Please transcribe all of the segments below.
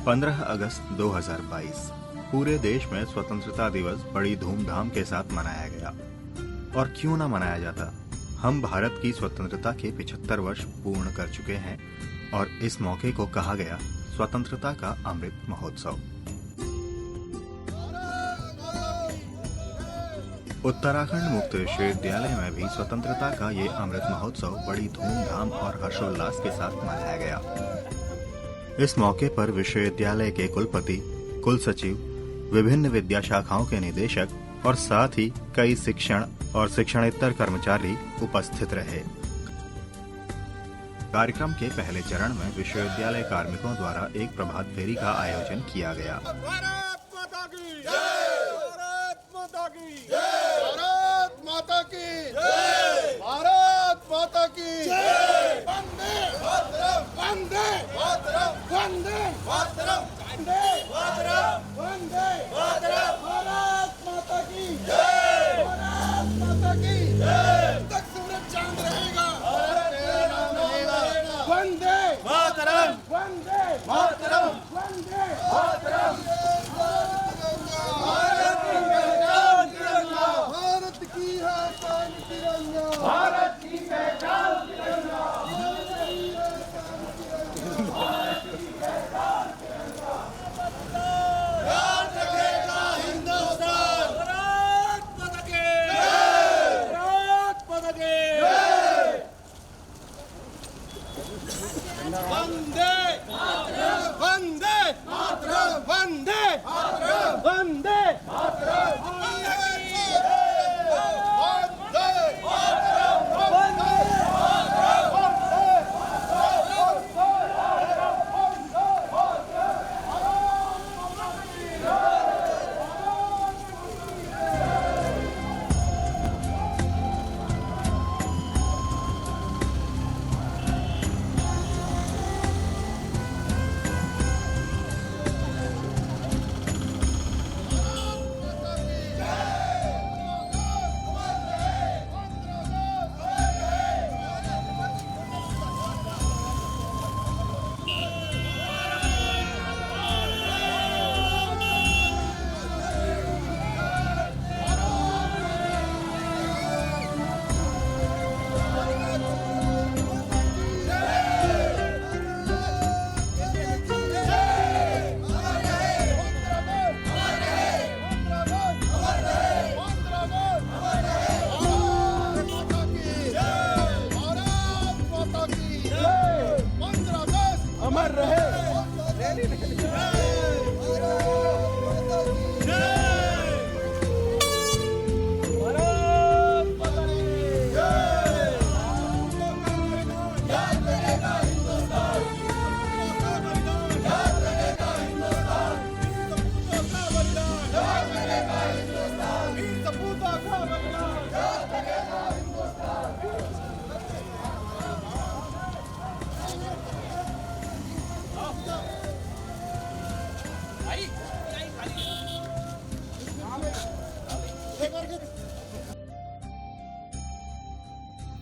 15 अगस्त 2022 पूरे देश में स्वतंत्रता दिवस बड़ी धूमधाम के साथ मनाया गया। और क्यों ना मनाया जाता, हम भारत की स्वतंत्रता के 75 वर्ष पूर्ण कर चुके हैं और इस मौके को कहा गया स्वतंत्रता का अमृत महोत्सव। उत्तराखंड मुक्त विश्वविद्यालय में भी स्वतंत्रता का ये अमृत महोत्सव बड़ी धूमधाम और हर्षोल्लास के साथ मनाया गया। इस मौके पर विश्वविद्यालय के कुलपति, कुल सचिव, विभिन्न विद्या शाखाओं के निदेशक और साथ ही कई शिक्षण और शिक्षणेतर कर्मचारी उपस्थित रहे। कार्यक्रम के पहले चरण में विश्वविद्यालय कार्मिकों द्वारा एक प्रभात फेरी का आयोजन किया गया।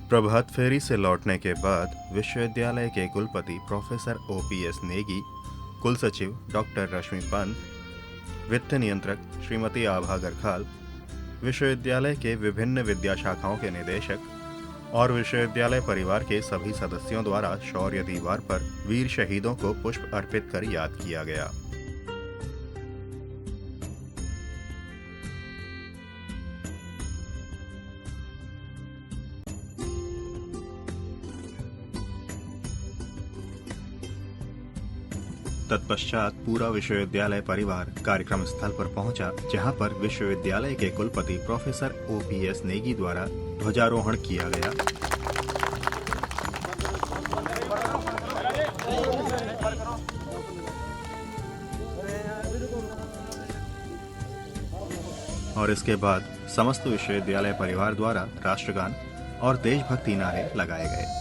प्रभात फेरी से लौटने के बाद विश्वविद्यालय के कुलपति प्रोफेसर OPS नेगी, कुल सचिव डॉक्टर रश्मि पंत, वित्त नियंत्रक श्रीमती आभा गरखाल, विश्वविद्यालय के विभिन्न विद्या शाखाओं के निदेशक और विश्वविद्यालय परिवार के सभी सदस्यों द्वारा शौर्य दीवार पर वीर शहीदों को पुष्प अर्पित कर याद किया गया। तत्पश्चात पूरा विश्वविद्यालय परिवार कार्यक्रम स्थल पर पहुंचा, जहां पर विश्वविद्यालय के कुलपति प्रोफेसर OPS नेगी द्वारा ध्वजारोहण किया गया। और इसके बाद समस्त विश्वविद्यालय परिवार द्वारा राष्ट्रगान और देशभक्ति नारे लगाए गए।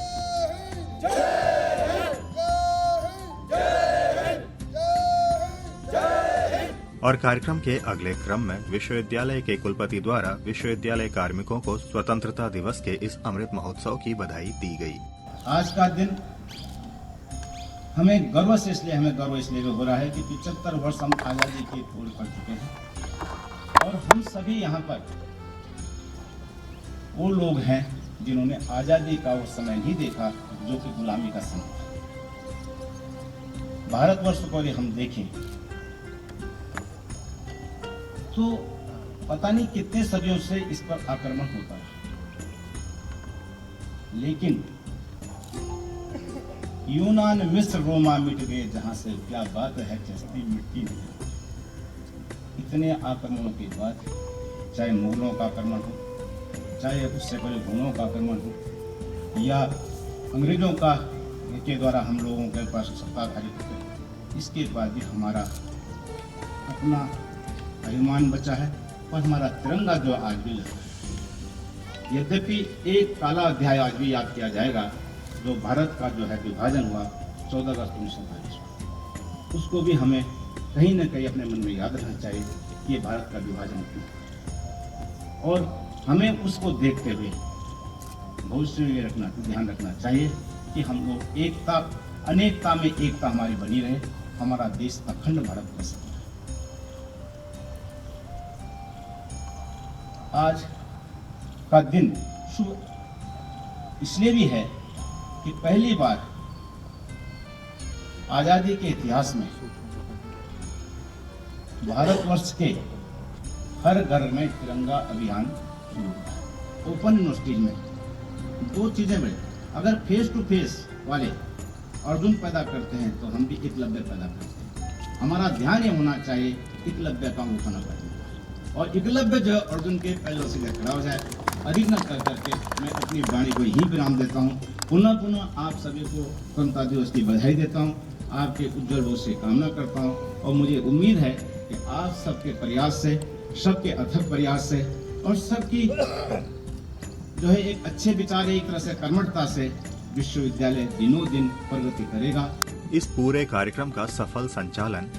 और कार्यक्रम के अगले क्रम में विश्वविद्यालय के कुलपति द्वारा विश्वविद्यालय कार्मिकों को स्वतंत्रता दिवस के इस अमृत महोत्सव की बधाई दी गई। आज का दिन हमें गर्व इसलिए हो रहा है कि 75 वर्ष हम आज़ादी के पूर्ण कर चुके हैं और हम सभी यहाँ पर वो लोग हैं जिन्होंने आज़ादी का वो समय नहीं देखा जो कि गुलामी का समय था। भारतवर्ष को यदि हम देखें तो पता नहीं कितने सदियों से इस पर आक्रमण होता है, लेकिन यूनान मिस्र रोमा मिट गए जहां से, क्या बात है चस्ती मिट्टी नहीं। इतने आक्रमणों के बाद, चाहे मुगलों का आक्रमण हो, चाहे उससे पहले घुनों का आक्रमण हो, या अंग्रेजों का के द्वारा हम लोगों के पास सत्ताधारी होते, इसके बाद भी हमारा अपना अभिमान बचा है और हमारा तिरंगा जो आज भी लगा है। यद्यपि एक काला अध्याय आज भी याद किया जाएगा, जो भारत का जो है विभाजन हुआ 14 अगस्त 1947 में, उसको भी हमें कहीं न कहीं अपने मन में याद रखना चाहिए कि ये भारत का विभाजन क्यों, और हमें उसको देखते हुए भविष्य में ध्यान रखना चाहिए कि हम लोग एकता, अनेकता में एकता हमारी बनी रहे, हमारा देश अखंड भारत बन सके। आज का दिन शुभ इसलिए भी है कि पहली बार आजादी के इतिहास में भारतवर्ष के हर घर में तिरंगा अभियान शुरू हुआ। ओपन यूनिवर्सिटीज में दो चीजें बड़ी, अगर फेस टू फेस वाले अर्जुन पैदा करते हैं तो हम भी एकलव्य पैदा करते हैं। हमारा ध्यान ये होना चाहिए एकलव्य का मुखना करने का, और एकलव्य जो अर्जुन के पैरों से खड़ा हो जाए। अधिक न कर करके मैं अपनी वाणी को यही विराम देता हूँ। पुनः आप सभी को स्वतंत्रता दिवस की बधाई देता हूँ, आपके उज्जवल भविष्य की कामना करता हूँ, और मुझे उम्मीद है कि आप सबके प्रयास से, सबके अथक प्रयास से और सबकी जो है एक अच्छे विचार, एक तरह से कर्मठता से विश्वविद्यालय दिनों दिन प्रगति करेगा। इस पूरे कार्यक्रम का सफल संचालन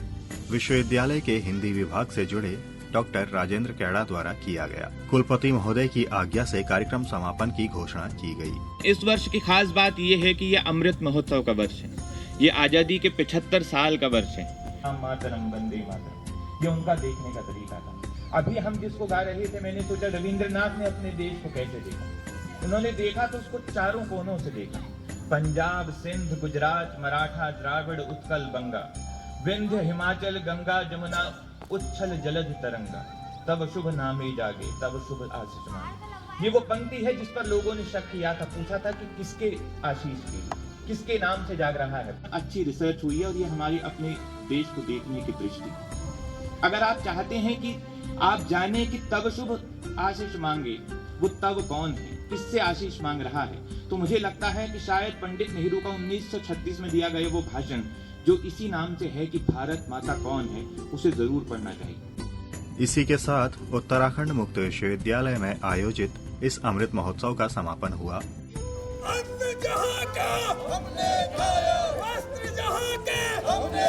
विश्वविद्यालय के हिंदी विभाग से जुड़े डॉक्टर राजेंद्र कैड़ा द्वारा किया गया। कुलपति महोदय की आज्ञा से कार्यक्रम समापन की घोषणा की गई। इस वर्ष की खास बात यह है कि यह अमृत महोत्सव का वर्ष है, ये आजादी के 75 साल का वर्ष है। मातरम वंदे मातरम, ये उनका देखने का तरीका था। अभी हम जिसको गा रहे थे, मैंने सोचा रविंद्रनाथ ने अपने देश को कैसे देखा। उन्होंने देखा तो उसको चारों कोनों से देखा, पंजाब, सिंध, गुजरात, मराठा, द्राविड़, उत्कल, बंगा, विंध्य, हिमाचल, गंगा, जमुना, उच्छल जलध तरंगा, तब शुभ नामे जागे, तब शुभ आशीष मांगे। ये वो पंक्ति है जिस पर लोगों ने शक किया था, पूछा था कि किसके आशीष की, किसके नाम से जाग रहा है। अच्छी रिसर्च हुई है और ये हमारे अपने देश को देखने की दृष्टि। अगर आप चाहते हैं कि आप जाने कि तब शुभ आशीष मांगे, वो तब कौन है, किससे आशीष मांग रहा है, तो मुझे लगता है कि शायद पंडित नेहरू का 1936 में दिया गया वो भाषण जो इसी नाम से है कि भारत माता कौन है, उसे जरूर पढ़ना चाहिए। इसी के साथ उत्तराखंड मुक्त विश्वविद्यालय में आयोजित इस अमृत महोत्सव का समापन हुआ। अन्न जहां का हमने खाया, वस्त्र जहां के हमने